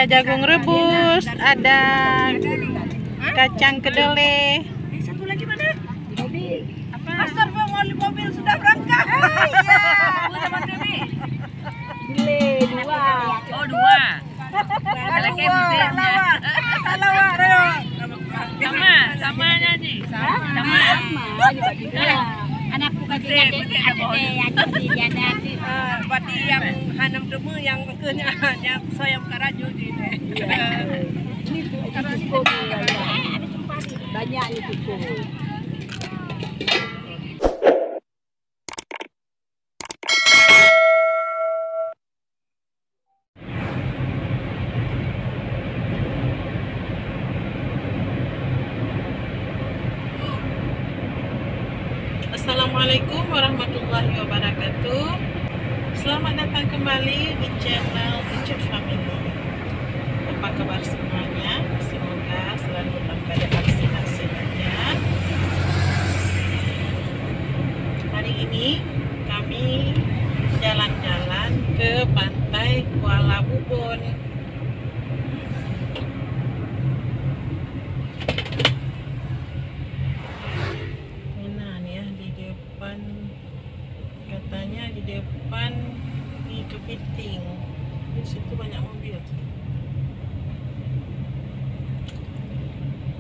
jagung rebus, ada kacang kedelai. Satu lagi mana? Apa? Master mobil sudah berangkat. Iya. Udah Mas Dewi. Dua. Oh, dua. Kalau kayak mesinnya. Sama nyanyi. Sama. Anakku katanya jadi Berarti yang hanam demu yang makanya yang saya karaju di ini. banyak itu. Assalamualaikum warahmatullahi wabarakatuh. Selamat datang kembali di channel Richard Family. Apa kabar semuanya? Semoga selalu dalam keadaan sehat saja. Hari ini kami jalan-jalan ke pantai Kuala Bubon. Katanya di depan di Kepiting, di situ banyak mobil.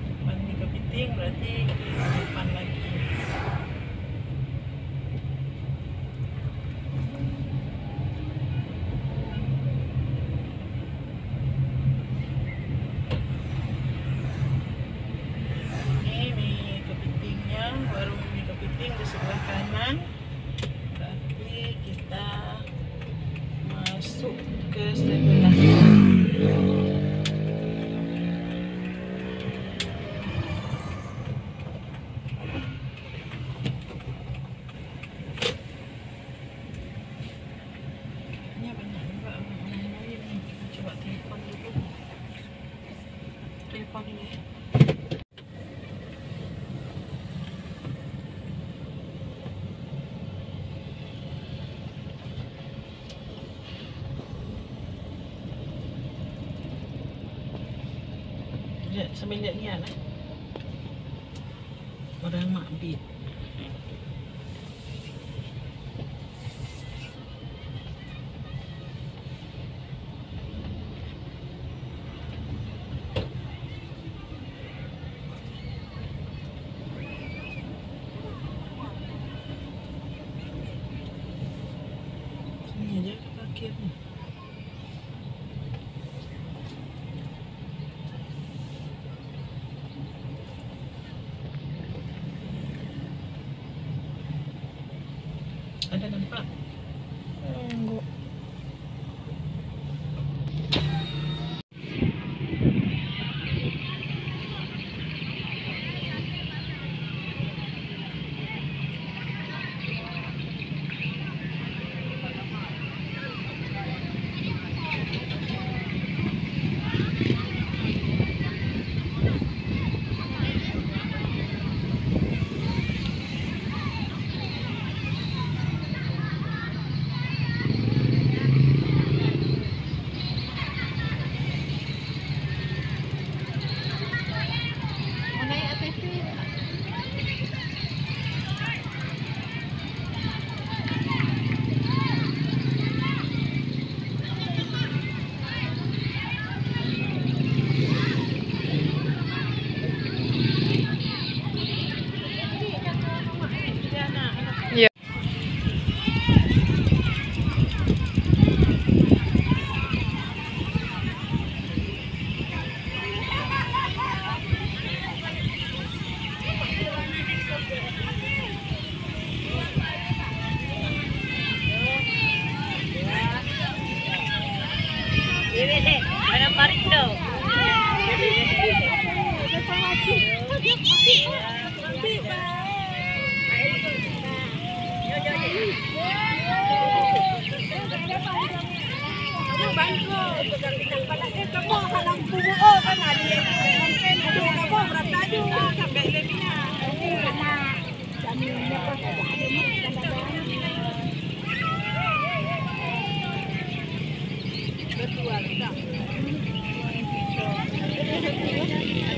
Depan di Kepiting berarti di depan lagi. Ini Kepitingnya, warung mie Kepiting di sebelah kanan. Kita masuk ke sebelah ini banyak juga orang lain nih. Coba telepon dulu. Telepon ini. Sambil lihat ni lah. Orang makbid. Sini aja ke parkir ni. Ada nampak? Enggak.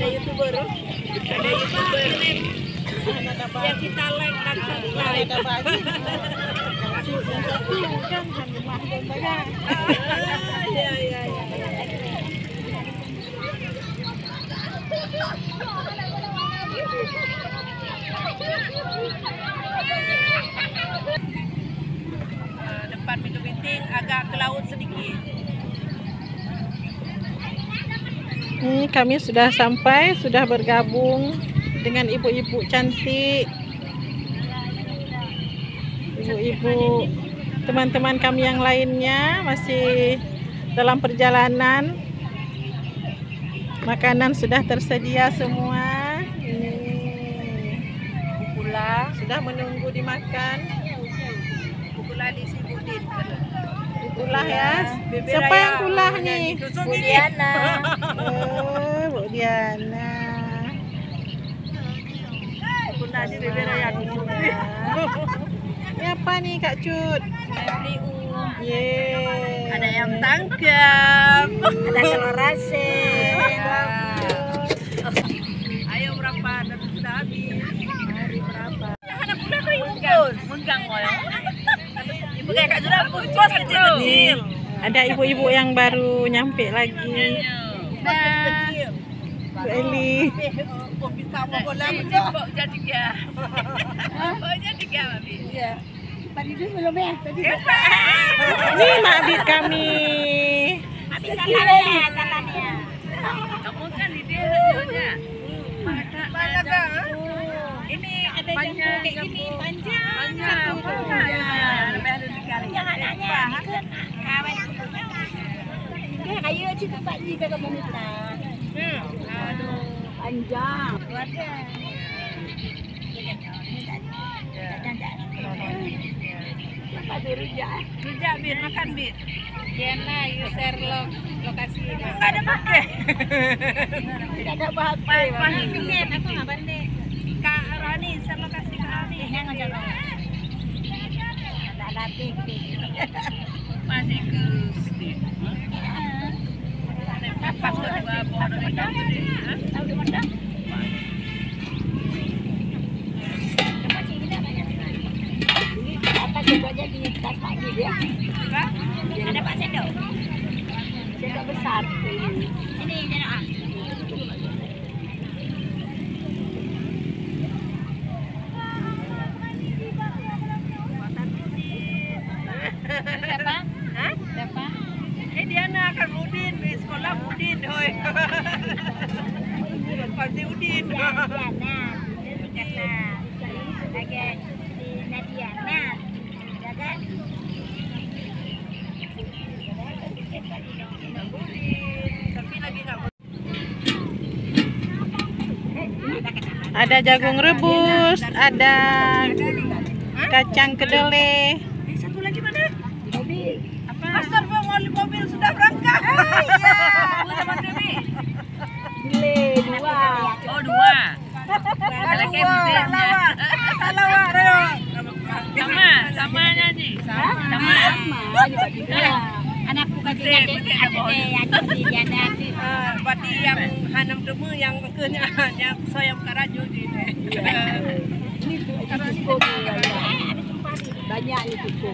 YouTuber. Ada YouTuber yang kita like langsung like. Ada baju. Kan rumah dan Iya. Depan pintu binting agak ke laut sedikit. Ini kami sudah sampai, sudah bergabung dengan ibu-ibu cantik, ibu-ibu teman-teman kami yang lainnya masih dalam perjalanan. Makanan sudah tersedia semua. Ini Pula sudah menunggu dimakan. pula di Sibudin. Kulah ya. Siapa yang kulah nih? Bu Diana. Bu Diana. Pula di Bebe Raya dulu. Ini apa nih Kak Cut? Yeay. Ada yang tangkap. Ada telur asin. Ayo berapa? Dan sudah habis. Mari berapa? Anak muda kau ikut. Menggang orang. Ibu kayak Kak Jura pos kecil-kecil. Ada ibu-ibu yang baru nyampe lagi. Kecil. Bu Eli. Jadi ya. Jadi ya, Mami. Iya. Tadi itu belum ya? Tadi. Ini Mak Bit kami. Habis salahnya. Kamu kan di dia mana kak? Ini ada jambu kayak gini panjang. Satu jangan nanya. Kawan dia kayu cerita Pak Ji ke komunitas. Aduh, panjang. Ada. Apa tuh rujak? Rujak Bir, makan Bir. Diana, you share lokasi. Enggak ada pakai. Tidak ada pakai. Pandai, aku nggak pandai. Kak Rani, share lokasi Kak Rani. Jangan jalan. Tak latih. Masih ke. Pas kedua bawa dari kamu ni. Tahu di mana? Apa coba di tas pagi dia? Ada Pak Sendok. Sendok besar. Sini jangan. Siapa? Hah? Siapa? Diana kan Udin di sekolah Udin, hoi. Pasti Udin. Diana. Lagi di Nadia. Nah, ya kan? Ada jagung rebus, ada kacang kedelai. Satu lagi mana? Mobil. Apa? Master mobil sudah berangkat. Iya. Udah mana nih? Beli dua. Oh dua. Ada kemudian. Sama nyanyi. Sama. Anakku kecil ada di Diana. Berarti yang hanam demu yang kenya yang soyam karaju di ini. Ini tuh banyak itu tuh.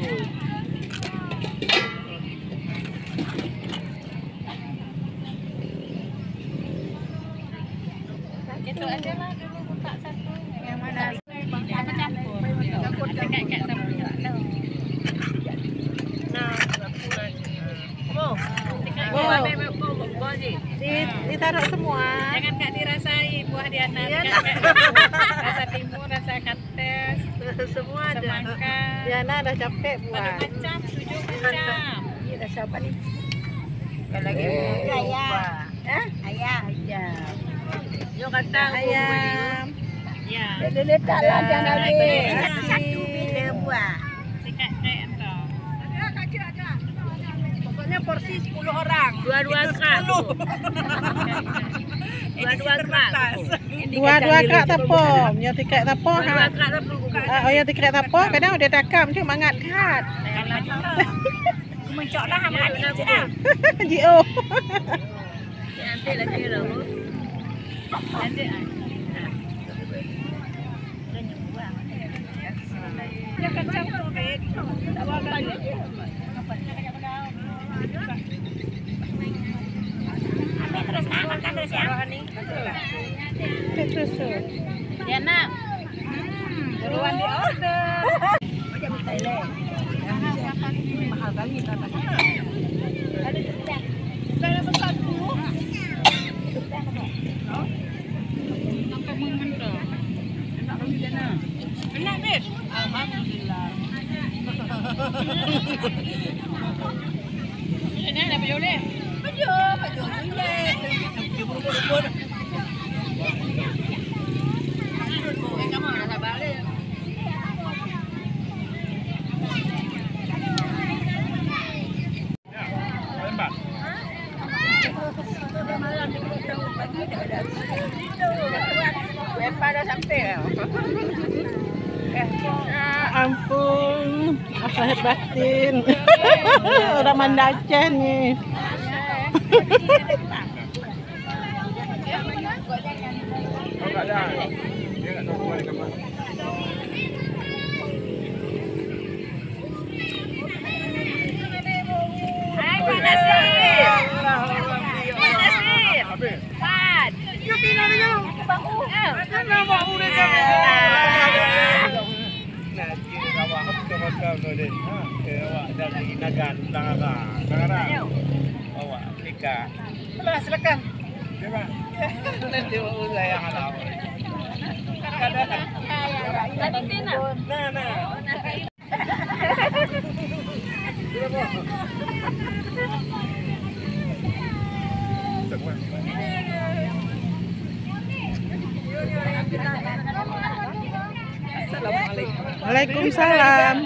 Itu aja lah dulu buka satu. Yang mana? Apa campur? Campur kayak campur. Ditaruh semua. Jangan Kak dirasai buah Diana. Rasa timun, rasa kates, semua ada. Semangka. Diana udah capek buat. Macam 7 macam. Ini rasa apa nih? Lagi ayam. Ayam. Yo kata Ayam. ya. Letaklah jangan habis. Satu bila buah. Sikat kayak entah. Ada. Pokoknya porsi 10 orang. Dua-dua kak. 10. Dua-dua kak. Dua-dua kak tapo. Nyo tiket tapo ha. Oh ya tiket tapo kadang udah takam cuma mangat kat. Mencoklah sama adik sudah. Jio. Nanti lagi dulu. Ya kacang tuh, Bet. Bawa banyak. Terus makan terus ya. Terus. Ya nak. Duluan di order. Mahal kali kita. Ada pesan dulu. Enak, Bet. Alhamdulillah. Ini ada baju ni. Baju ni. Kamu dah sabar le. Pada sampai. Ampun, lahir batin. Orang Mandacan nih. Hai Pak Nasir. Pak Nasir. Pat. Yuk pinanya. Bangun. Mana bangun dia? Awak dari Nagan, Tangerang. Awak nikah. Silakan. Nanti saya halau. Tadi Tina. Assalamualaikum. Waalaikumsalam.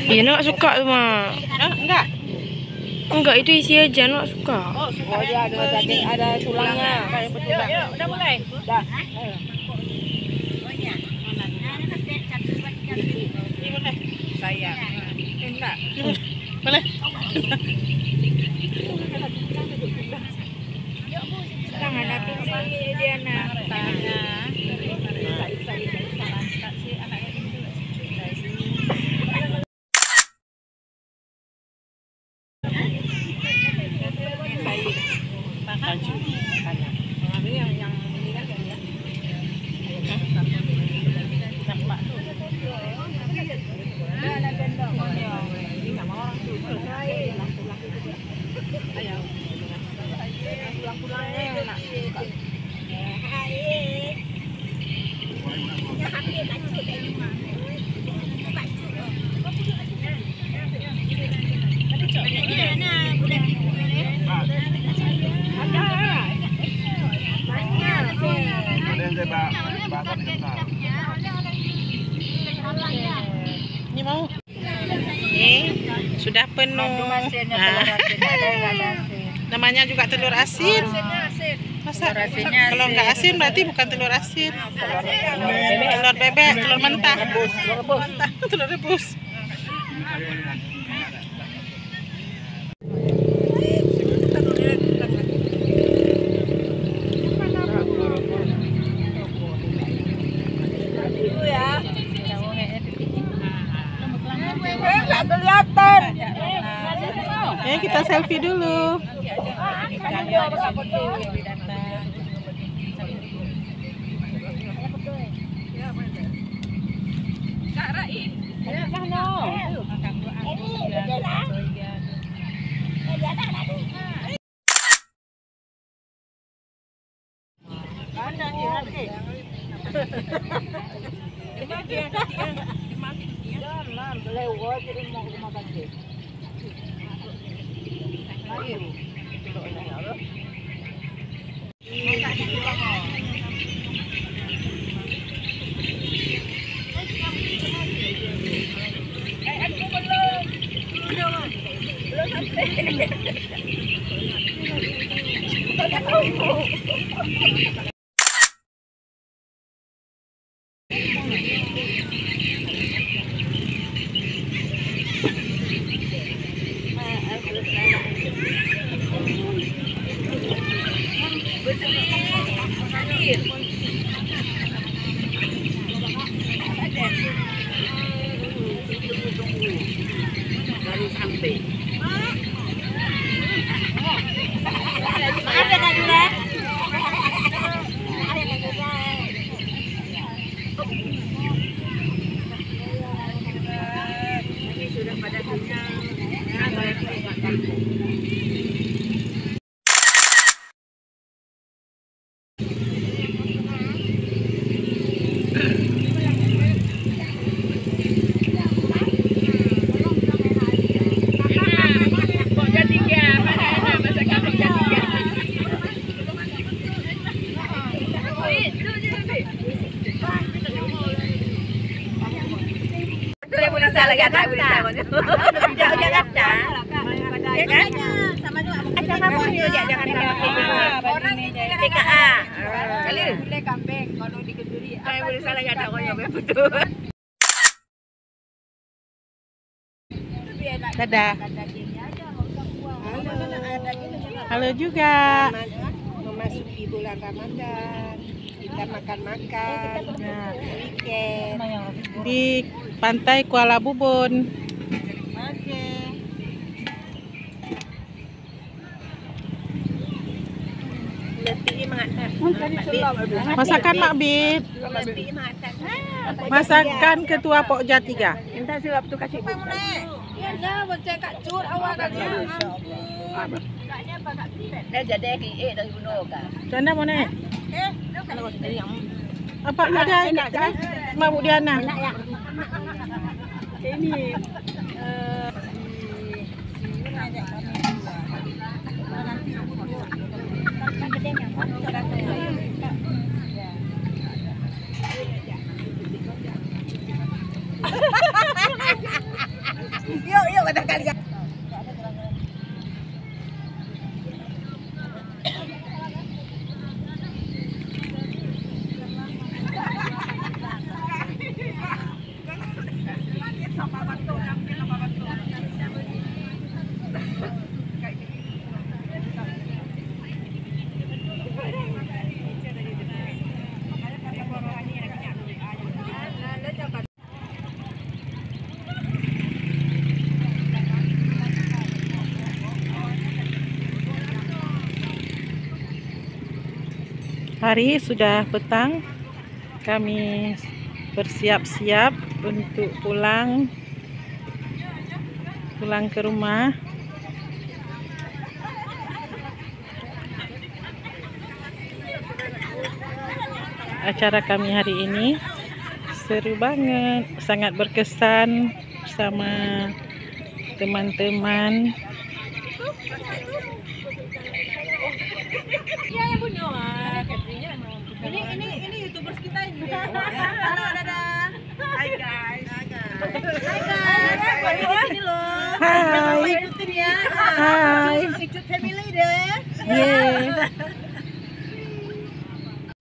Iya nak suka tu mah. Enggak. Enggak, itu isi aja nak suka. Oh, dia ada tulangnya. Yuk, udah mulai. Dah. Sayang. Enggak. Boleh. Tangan aku dia nak tanya. Sudah penuh. Nah, namanya juga telur asin. Masa kalau nggak asin berarti bukan telur asin. Telur bebek, telur mentah. Telur rebus. Ya, kita selfie dulu. Dadah. Halo juga. Memasuki bulan Ramadan, kita makan-makan, weekend Di pantai Kuala Bubun. Masakan Mak Bit. Masakan Ketua Pokja 3. Minta silap tu kasih buka. Ya, baca kat cur awak kan. Dah jadi ki dari gunung kan. Jana mana? Apa ada kan? Mak Bu Diana. Ini yuk pada kalian. Hari sudah petang. Kami bersiap-siap untuk pulang ke rumah. Acara kami hari ini seru banget, sangat berkesan bersama teman-teman. Ini YouTubers kita ini. Halo, dadah. Hai guys. Hai guys. Di sini loh. Ye.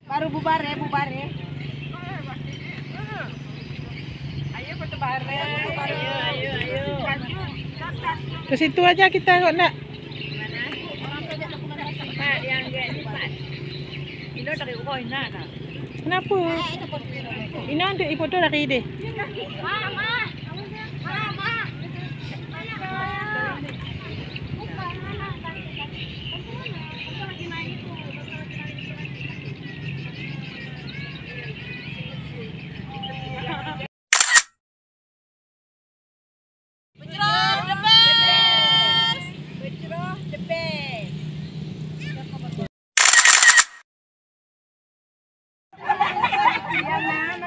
Baru bubar ya. Ayo foto bareng. Ayo. Ke situ aja kita kok nak. Pak, yang ini Pak. Ini dari Ukoina nah. Kenapa? Ini ada foto dari ide. Mama.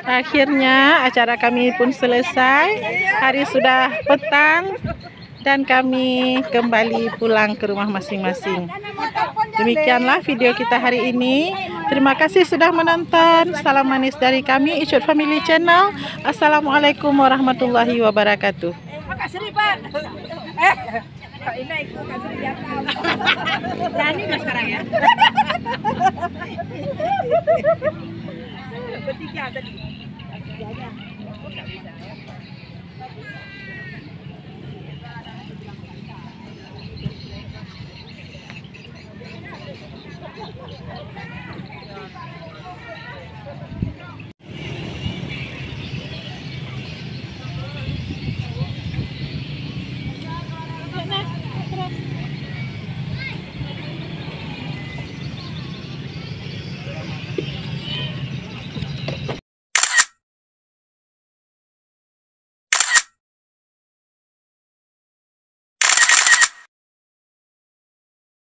Akhirnya acara kami pun selesai. Hari sudah petang dan kami kembali pulang ke rumah masing-masing. Demikianlah video kita hari ini. Terima kasih sudah menonton. Salam manis dari kami Icut Family Channel. Assalamualaikum warahmatullahi wabarakatuh. Makasih Ripan. Kak Ina ikut kasih jatah. Berani nggak sekarang ya? Bertiga tadi.